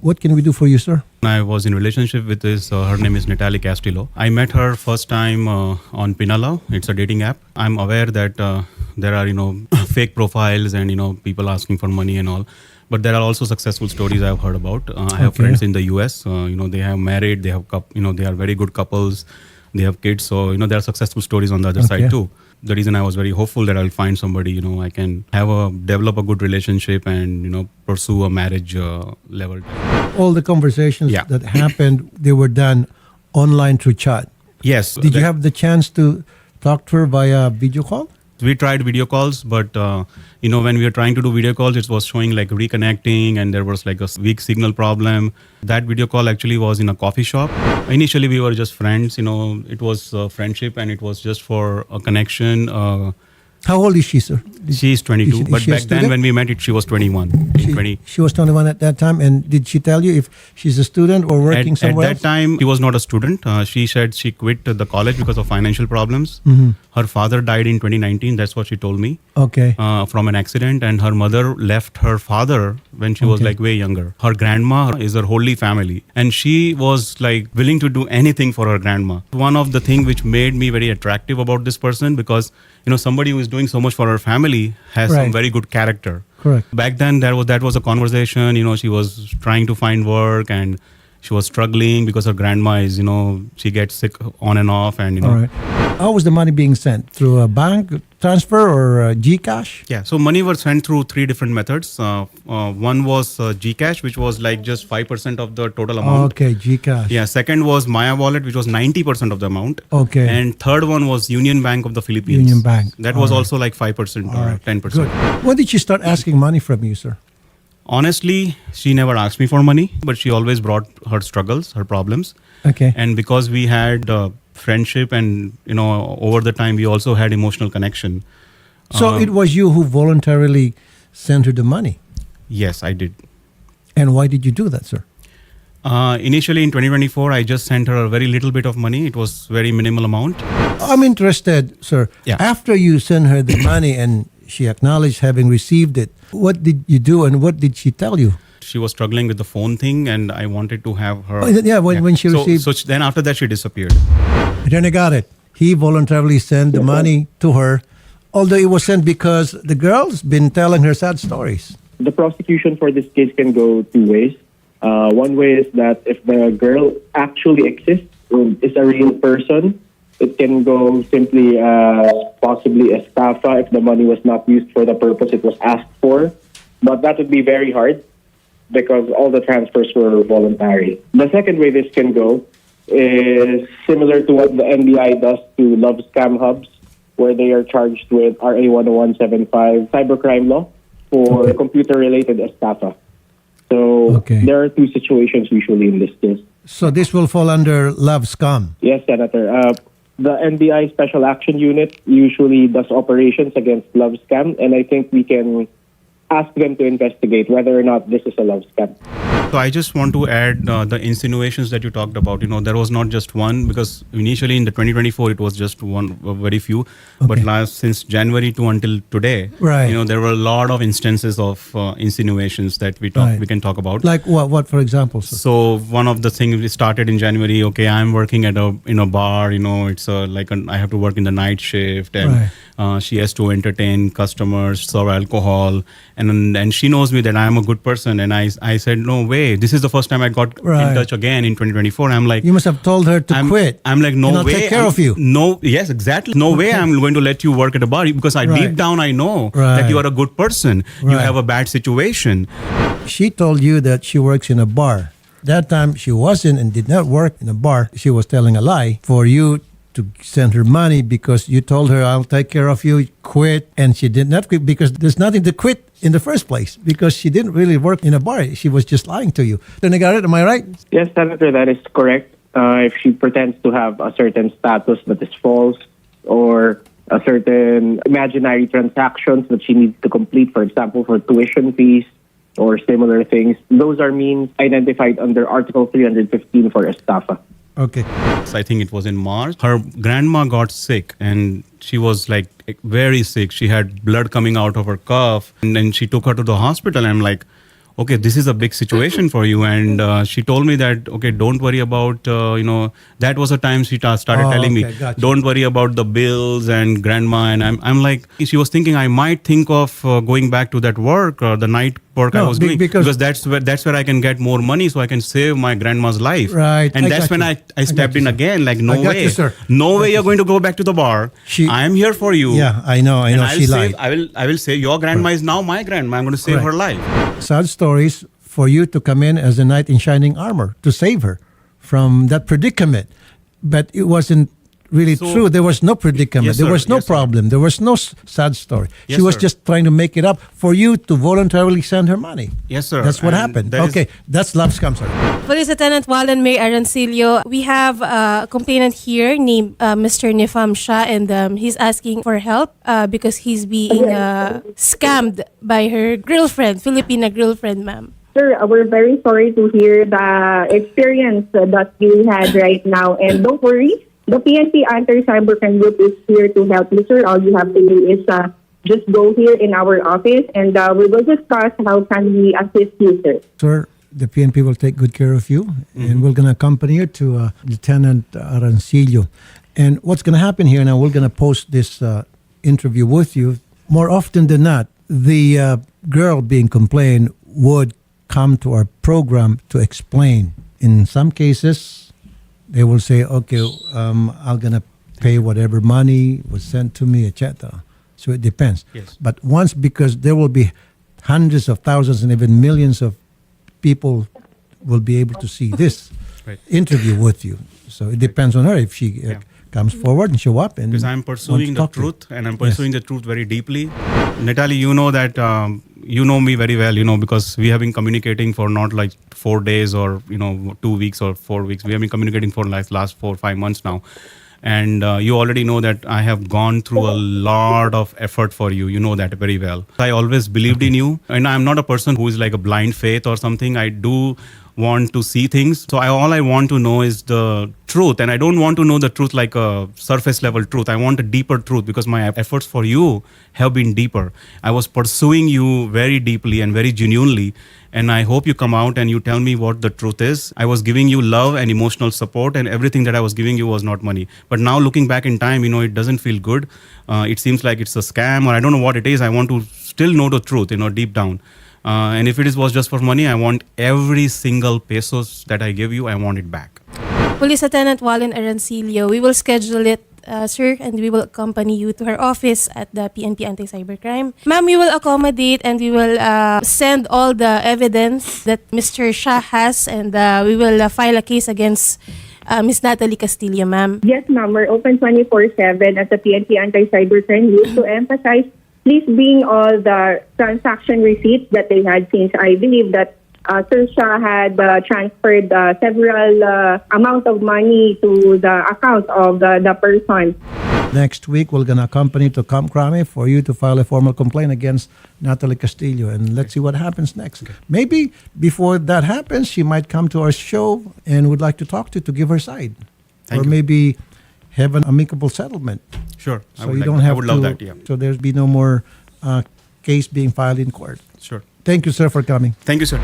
What can we do for you, sir? I was in relationship with this, her name is Natalie Castillo. I met her first time on Pinala. It's a dating app. I'm aware that there are, fake profiles and, people asking for money and all. But there are also successful stories I've heard about. I have friends in the US, they have married, they have, they are very good couples, they have kids. So, there are successful stories on the other side too. The reason I was very hopeful that I'll find somebody, I can develop a good relationship and, pursue a marriage level. All the conversations that happened, they were done online through chat. Yes. Did you have the chance to talk to her via video call? We tried video calls, but when we were trying to do video calls, it was showing like reconnecting and there was like a weak signal problem. That video call actually was in a coffee shop. Initially, we were just friends, it was friendship and it was just for a connection. How old is she, sir? She's 22, is but she a back then student? when we met, she was 21. She was 21 at that time, and did she tell you if she's a student or working somewhere At that time, she was not a student. She said she quit the college because of financial problems. Her father died in 2019, that's what she told me. Okay. From an accident, and her mother left her father when she was like way younger. Her grandma is her holy family, and she was like willing to do anything for her grandma. One of the things which made me very attractive about this person, because somebody who is doing so much for her family has some very good character. Correct. Back then, that was a conversation. She was trying to find work and she was struggling because her grandma is, she gets sick on and off. And, All right. How was the money being sent? Through a bank transfer or GCash? Yeah, so money was sent through three different methods. One was GCash, which was like just 5% of the total amount. Okay, GCash. Yeah, second was Maya Wallet, which was 90% of the amount. Okay. And third one was Union Bank of the Philippines. Union Bank. That was also like 5% or 10%. Good. When did she start asking money from you, sir? Honestly, she never asked me for money, but she always brought her struggles, her problems. Okay. And because we had friendship and, over the time, we also had emotional connection. So it was you who voluntarily sent her the money? Yes, I did. And why did you do that, sir? Initially in 2024, I just sent her a very little bit of money. It was very minimal amount. I'm interested, sir. Yeah. After you sent her the money and she acknowledged having received it, what did you do and what did she tell you? She was struggling with the phone thing and I wanted to have her... When she received... So then after that, she disappeared. Then I got it. He voluntarily sent the money to her, although it was sent because the girl's been telling her sad stories. The prosecution for this case can go two ways. One way is that if the girl actually exists, is a real person, it can go simply possibly estafa if the money was not used for the purpose it was asked for. But that would be very hard because all the transfers were voluntary. The second way this can go is similar to what the NBI does to love scam hubs, where they are charged with RA 10175 cybercrime law for computer-related estafa. So there are two situations usually in this case. So this will fall under love scam? Yes, Senator. The NBI Special Action Unit usually does operations against love scam, and I think we can ask them to investigate whether or not this is a love scam. So I just want to add the insinuations that you talked about. There was not just one, because initially in the 2024 it was just one, very few. But since January to until today, there were a lot of instances of insinuations that we can talk about. Like what for example, sir? So one of the things we started in January. Okay, I'm working at a bar. It's I have to work in the night shift, and she has to entertain customers, serve alcohol, and she knows me that I am a good person. And I said, no way. This is the first time I got in touch again in 2024. I'm like, you must have told her to quit. I'm like, no way. Take care of you. No, yes, exactly. No way I'm going to let you work at a bar, because deep down I know that you are a good person. You have a bad situation. She told you that she works in a bar. That time she wasn't and did not work in a bar. She was telling a lie for you to send her money because you told her, I'll take care of you, quit. And she did not quit because there's nothing to quit in the first place, because she didn't really work in a bar. She was just lying to you. Then I got it. Am I right? Yes, Senator, that is correct. If she pretends to have a certain status that is false, or a certain imaginary transactions that she needs to complete, for example, for tuition fees or similar things, those are means identified under Article 315 for estafa. Okay. I think it was in March. Her grandma got sick and she was like very sick. She had blood coming out of her cuff, and then she took her to the hospital. And I'm like, okay, this is a big situation for you. And she told me that, okay, don't worry about, that was a time she started telling me, gotcha. don't worry about the bills and grandma. And I'm like, she was thinking I might think of going back to that work or the night work I No, was doing because that's where I can get more money so I can save my grandma's life. Right. And I that's got when you. I stepped got in you, sir. again, like, I no got way. you, sir. No way you're going to go back to the bar. I am here for you. Yeah, I know. And She lied. I will say your grandma is now my grandma. I'm going to save her life. Sad stories for you to come in as a knight in shining armor to save her from that predicament. But it wasn't really true. There was no predicament. Yes, there sir. was no Yes, sir. problem. There was no sad story. Yes, she was sir. just trying to make it up for you to voluntarily send her money. Yes, sir. That's what And happened. that is- Okay, that's love scam, sir. Police Lieutenant Wallen May Arancilio, we have a complainant here named Mr. Nifam Shah, and he's asking for help because he's being scammed by her girlfriend, Filipina girlfriend, ma'am. Sir, we're very sorry to hear the experience that you had right now. And don't worry, the PNP Anti-Cybercrime Group is here to help you, sir. All you have to do is just go here in our office and we will discuss how can we assist you, sir. Sir, the PNP will take good care of you, and we're going to accompany you to Lieutenant Arancilio. And what's going to happen here now, we're going to post this interview with you. More often than not, the girl being complained would come to our program to explain. In some cases, they will say, okay, I'm going to pay whatever money was sent to me, etc. So it depends. Yes. But once, because there will be hundreds of thousands and even millions of people will be able to see this Right. interview with you. So it depends on her if she comes forward and show up. And Because I'm pursuing the talk to you. truth, and I'm pursuing the truth very deeply. Natalie, you know that you know me very well, because we have been communicating for not like 4 days or 2 weeks or 4 weeks. We have been communicating for like last 4 or 5 months now. And you already know that I have gone through a lot of effort for you. You know that very well. I always believed in you. And I'm not a person who is like a blind faith or something. I do want to see things. So all I want to know is the truth. And I don't want to know the truth like a surface level truth. I want a deeper truth because my efforts for you have been deeper. I was pursuing you very deeply and very genuinely. And I hope you come out and you tell me what the truth is. I was giving you love and emotional support, and everything that I was giving you was not money. But now looking back in time, it doesn't feel good. It seems like it's a scam, or I don't know what it is. I want to still know the truth, deep down. And if it was just for money, I want every single pesos that I give you, I want it back. Police Lieutenant Wallen Arancilio, we will schedule it, sir, and we will accompany you to her office at the PNP Anti-Cybercrime. Ma'am, we will accommodate and we will send all the evidence that Mr. Shah has, and we will file a case against Miss Natalie Castillo, ma'am. Yes, ma'am, we're open 24/7 at the PNP Anti-Cybercrime Group. To emphasize, please bring all the transaction receipts that they had, since I believe that Sir Shah had transferred several amount of money to the account of the person. Next week, we're going to accompany to Camp Crame for you to file a formal complaint against Natalie Castillo. And let's see what happens next. Okay. Maybe before that happens, she might come to our show and would like to talk to give her side. Thank or you. maybe have an amicable settlement. Sure. So you don't have I would love that, yeah. So there's be no more case being filed in court. Sure. Thank you, sir, for coming. Thank you, sir.